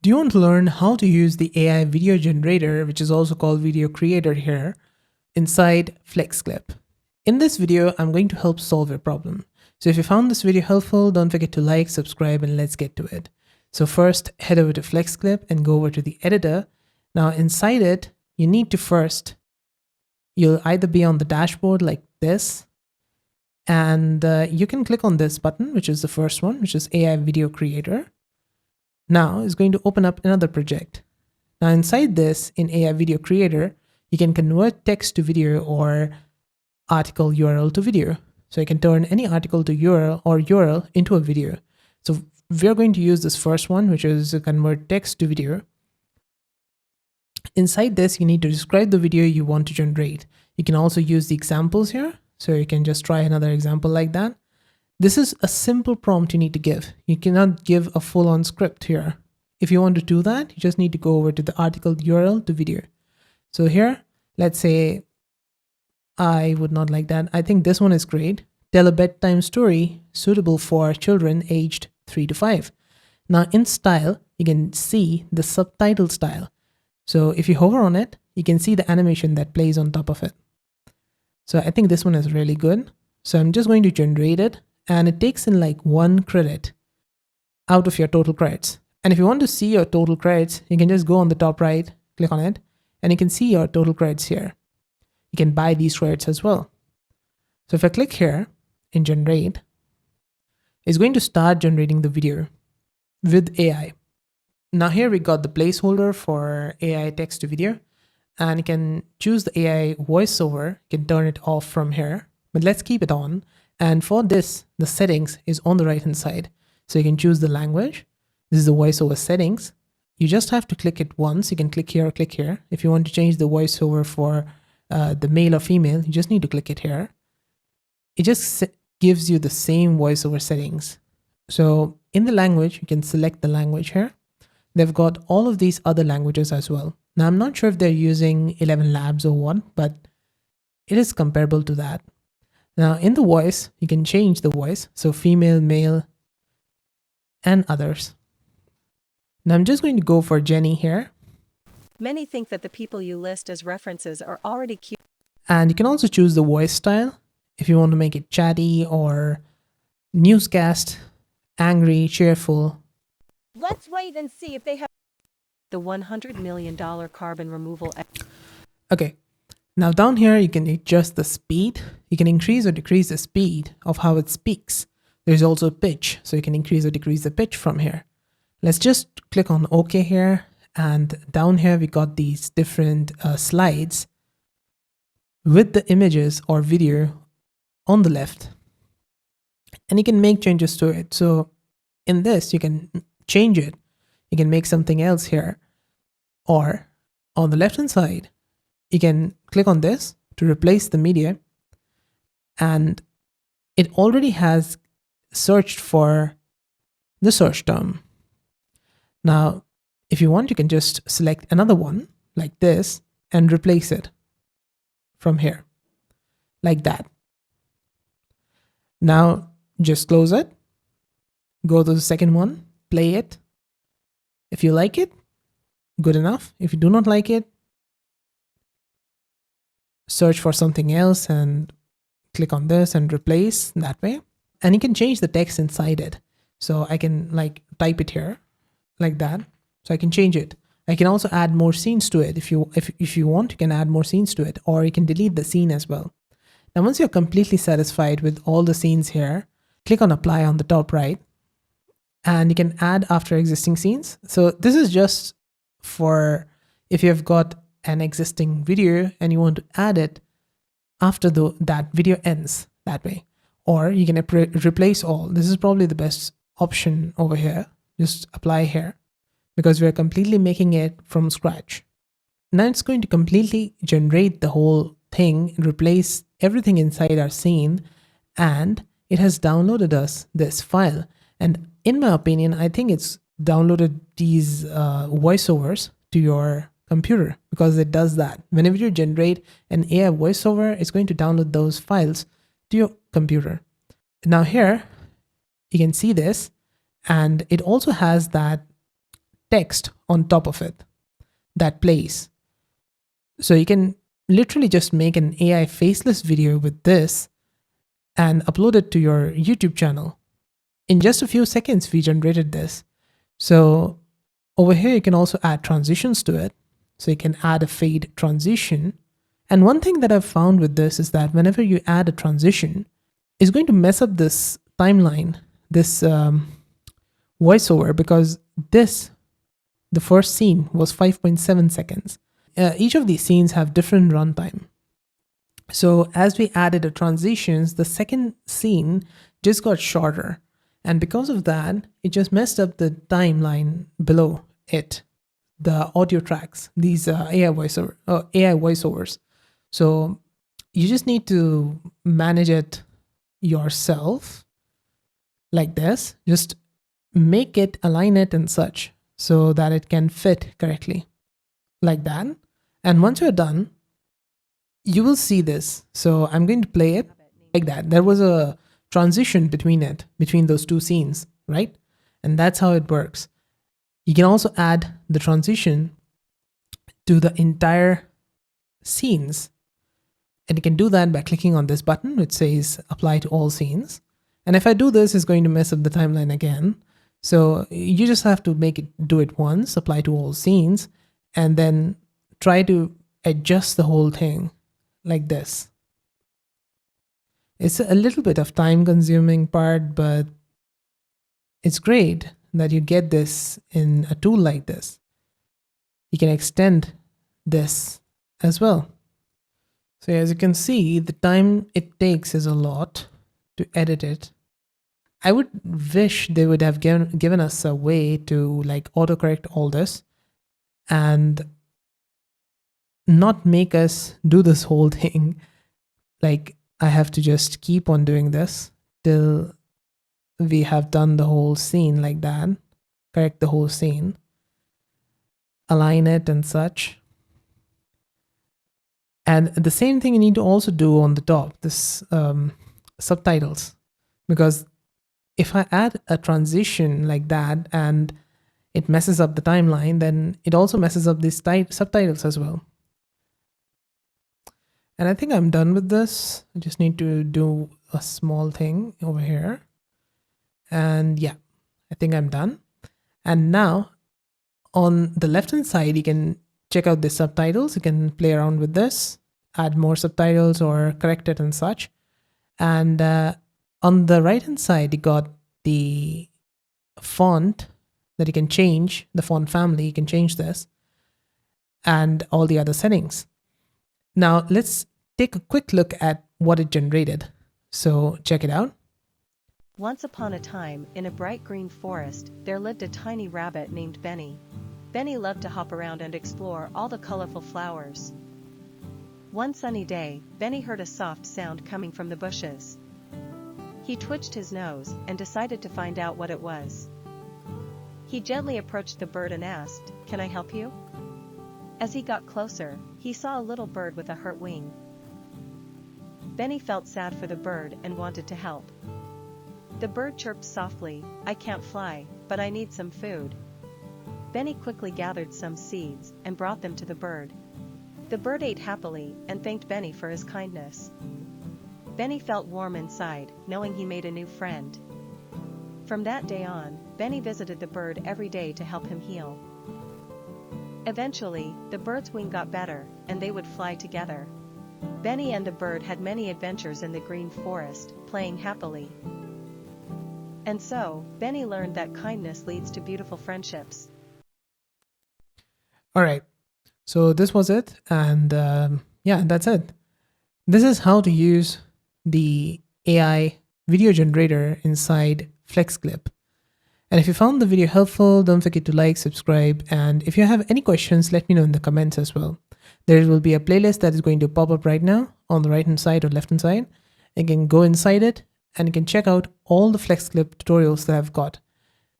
Do you want to learn how to use the AI video generator, which is also called video creator here, inside Flexclip? In this video, I'm going to help solve your problem. So if you found this video helpful, don't forget to like, subscribe, and let's get to it. So first, head over to Flexclip and go over to the editor. Now inside it, you need to first, you'll either be on the dashboard like this, and you can click on this button, which is the first one, which is AI video creator. Now it's going to open up another project. Now inside this, in AI video creator, you can convert text to video or article URL to video. So you can turn any article to URL or URL into a video. So we're going to use this first one, which is convert text to video. Inside this, you need to describe the video you want to generate. You can also use the examples here. So you can just try another example like that. This is a simple prompt you need to give. You cannot give a full-on script here. If you want to do that, you just need to go over to the article URL to video. So here, let's say I would not like that. I think this one is great. Tell a bedtime story suitable for children aged 3 to 5. Now in style, you can see the subtitle style. So if you hover on it, you can see the animation that plays on top of it. So I think this one is really good. So I'm just going to generate it, and it takes in like 1 credit out of your total credits. And if you want to see your total credits, you can just go on the top right, click on it, and you can see your total credits here. You can buy these credits as well. So if I click here in generate, it's going to start generating the video with AI. Now here we got the placeholder for AI text to video, and you can choose the AI voiceover. You can turn it off from here, but let's keep it on. And for this, the settings is on the right hand side. So you can choose the language. This is the voiceover settings. You just have to click it once. You can click here or click here. If you want to change the voiceover for the male or female, you just need to click it here. It just gives you the same voiceover settings. So in the language, you can select the language here. They've got all of these other languages as well. Now I'm not sure if they're using 11 Labs or what, but it is comparable to that. Now in the voice, you can change the voice. So female, male, and others. Now I'm just going to go for Jenny here. Many think that the people you list as references are already cute. And you can also choose the voice style if you want to make it chatty or newscast, angry, cheerful. Let's wait and see if they have the $100 million carbon removal. Okay. Now down here, you can adjust the speed. You can increase or decrease the speed of how it speaks. There's also pitch. So you can increase or decrease the pitch from here. Let's just click on OK here. And down here, we got these different slides with the images or video on the left. And you can make changes to it. So in this, you can change it. You can make something else here. Or on the left hand side, you can click on this to replace the media. And it already has searched for the search term. Now, if you want, you can just select another one like this and replace it from here, like that. Now, just close it. Go to the second one, play it. If you like it, good enough. If you do not like it, search for something else and click on this and replace that way. And you can change the text inside it. So I can like type it here like that. So I can change it. I can also add more scenes to it. If you want, you can add more scenes to it, or you can delete the scene as well. Now, once you're completely satisfied with all the scenes here, click on apply on the top right, and you can add after existing scenes. So this is just for if you've got an existing video and you want to add it after that video ends that way, or you can replace all. This is probably the best option over here. Just apply here because we're completely making it from scratch. Now it's going to completely generate the whole thing, replace everything inside our scene, and it has downloaded us this file. And in my opinion, I think it's downloaded these voiceovers to your computer because it does that. Whenever you generate an AI voiceover, it's going to download those files to your computer. Now here, you can see this, and it also has that text on top of it that plays. So you can literally just make an AI faceless video with this and upload it to your YouTube channel. In just a few seconds, we generated this. So over here, you can also add transitions to it. So you can add a fade transition. And one thing that I've found with this is that whenever you add a transition, it's going to mess up this timeline, this voiceover, because the first scene was 5.7 seconds. Each of these scenes have different runtime. So as we added the transitions, the second scene just got shorter. And because of that, it just messed up the timeline below it, the audio tracks, these AI voiceovers. So you just need to manage it yourself like this. Just make it, align it and such so that it can fit correctly like that. And once you're done, you will see this. So I'm going to play it like that. There was a transition between those two scenes, right? And that's how it works. You can also add the transition to the entire scenes. And you can do that by clicking on this button, which says apply to all scenes. And if I do this, it's going to mess up the timeline again. So you just have to do it once, apply to all scenes, and then try to adjust the whole thing like this. It's a little bit of time consuming part, but it's great that you get this in a tool like this. You can extend this as well. So as you can see, the time it takes is a lot to edit it. I would wish they would have given us a way to like autocorrect all this and not make us do this whole thing. Like I have to just keep on doing this till we have done the whole scene like that, correct the whole scene, align it and such. And the same thing you need to also do on the top, this subtitles, because if I add a transition like that and it messes up the timeline, then it also messes up these subtitles as well. And I think I'm done with this. I just need to do a small thing over here. And yeah, I think I'm done. And now on the left-hand side, you can check out the subtitles. You can play around with this, add more subtitles or correct it and such. And on the right-hand side, you got the font that you can change, the font family, you can change this, and all the other settings. Now let's take a quick look at what it generated. So check it out. Once upon a time, in a bright green forest, there lived a tiny rabbit named Benny. Benny loved to hop around and explore all the colorful flowers. One sunny day, Benny heard a soft sound coming from the bushes. He twitched his nose and decided to find out what it was. He gently approached the bird and asked, "Can I help you?" As he got closer, he saw a little bird with a hurt wing. Benny felt sad for the bird and wanted to help. The bird chirped softly, "I can't fly, but I need some food." Benny quickly gathered some seeds and brought them to the bird. The bird ate happily and thanked Benny for his kindness. Benny felt warm inside, knowing he made a new friend. From that day on, Benny visited the bird every day to help him heal. Eventually, the bird's wing got better, and they would fly together. Benny and the bird had many adventures in the green forest, playing happily. And so, Benny learned that kindness leads to beautiful friendships. All right, so this was it. And yeah, that's it. This is how to use the AI video generator inside Flexclip. And if you found the video helpful, don't forget to like, subscribe, and if you have any questions, let me know in the comments as well. There will be a playlist that is going to pop up right now on the right hand side or left hand side. You can go inside it and you can check out all the Flexclip tutorials that I've got.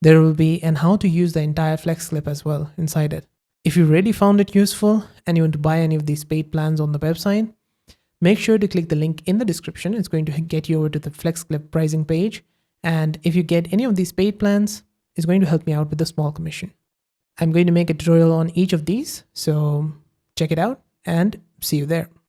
There will be and how to use the entire Flexclip as well inside it. If you really found it useful and you want to buy any of these paid plans on the website, make sure to click the link in the description. It's going to get you over to the Flexclip pricing page. And if you get any of these paid plans, it's going to help me out with a small commission. I'm going to make a tutorial on each of these, so check it out and see you there.